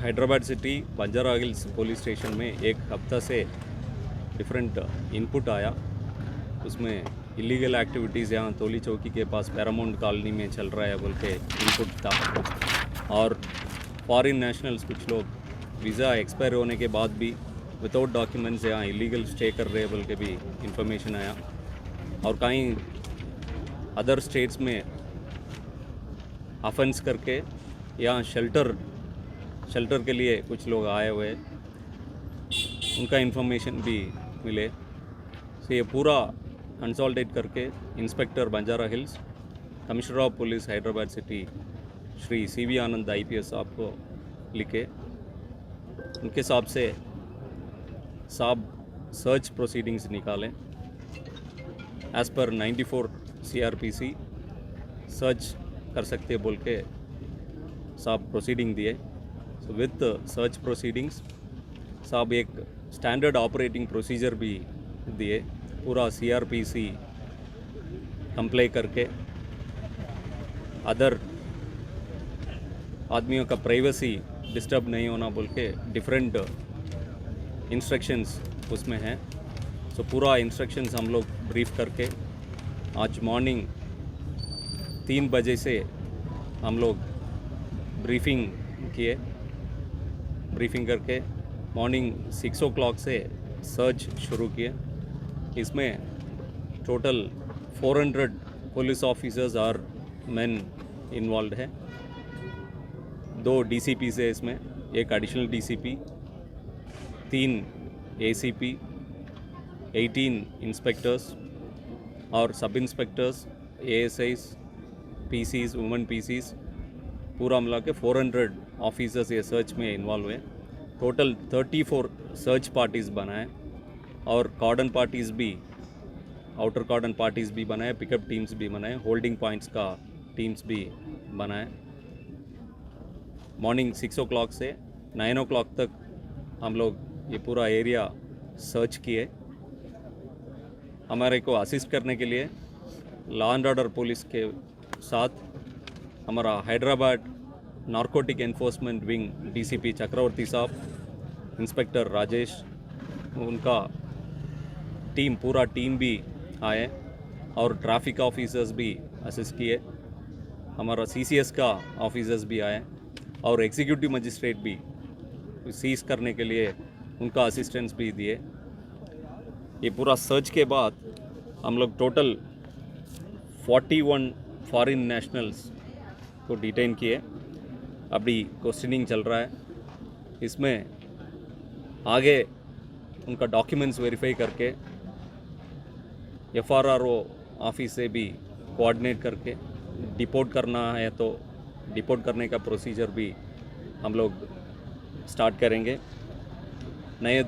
Hyderabad city Banjara hills police station में एक हफ्ता से डिफरेंट इनपुट आया। उसमें इलीगल एक्टिविटीज़ यहाँ तोली चौकी के पास पैरामाउंट कॉलोनी में चल रहा है बोल के इनपुट था। और फॉरेन नेशनल्स कुछ लोग वीज़ा एक्सपायर होने के बाद भी विदाउट डॉक्यूमेंट्स यहाँ इलीगल स्टे कर रहे हैं बोल के भी इंफॉर्मेशन आया। और कहीं अदर स्टेट्स में अफेंस करके यहाँ शेल्टर के लिए कुछ लोग आए हुए, उनका इन्फॉर्मेशन भी मिले। तो ये पूरा कंसोलिडेट करके inspector Banjara hills, commissioner of police Hyderabad city Shri CV Anand IPS साहब को लिखे। उनके हिसाब से साहब सर्च प्रोसीडिंग्स निकालें एज़ पर 94 CRPC सर्च कर सकते बोल के साहब प्रोसीडिंग दिए। सो विथ सर्च प्रोसीडिंग्स साहब एक स्टैंडर्ड ऑपरेटिंग प्रोसीजर भी दिए, पूरा CRPC कंप्लाई करके अदर आदमियों का प्राइवेसी डिस्टर्ब नहीं होना बोल के डिफरेंट इंस्ट्रक्शंस उसमें हैं। सो पूरा इंस्ट्रक्शंस हम लोग ब्रीफ करके आज मॉर्निंग 3 बजे से हम लोग ब्रीफिंग किए। ब्रीफिंग करके मॉर्निंग 6 o'clock से सर्च शुरू किए। इसमें टोटल 400 पुलिस ऑफिसर्स और मैन इन्वॉल्व है। 2 DCPs है इसमें, एक एडिशनल DCP, 3 ACP, 18 इंस्पेक्टर्स और सब inspectors, ASIs, PCs, women PCs, पूरा मिला के 400 ऑफिसर्स ये सर्च में इन्वॉल्व हुए। टोटल 34 सर्च पार्टीज़ बनाए और कॉर्डन पार्टीज़ भी, आउटर कॉर्डन पार्टीज़ भी बनाए, पिकअप टीम्स भी बनाए, होल्डिंग पॉइंट्स का टीम्स भी बनाए। मॉर्निंग 6 o'clock से 9 o'clock तक हम लोग ये पूरा एरिया सर्च किए। हमारे को असिस्ट करने के लिए लॉ एंड ऑर्डर पुलिस के साथ हमारा Hyderabad narcotic enforcement wing DCP चक्रवर्ती साहब, इंस्पेक्टर राजेश, उनका टीम, पूरा टीम भी आए और ट्रैफिक ऑफिसर्स भी असिस्ट किए। हमारा CCS का ऑफिसर्स भी आए और एग्जीक्यूटिव मजिस्ट्रेट भी सीज करने के लिए उनका असिस्टेंस भी दिए। ये पूरा सर्च के बाद हम लोग टोटल 41 फॉरेन नेशनल्स को डिटेन किए। अभी क्वेश्चनिंग चल रहा है। इसमें आगे उनका डॉक्यूमेंट्स वेरीफाई करके FRRO ऑफिस से भी कोऑर्डिनेट करके डिपोर्ट करना है तो डिपोर्ट करने का प्रोसीजर भी हम लोग स्टार्ट करेंगे। नए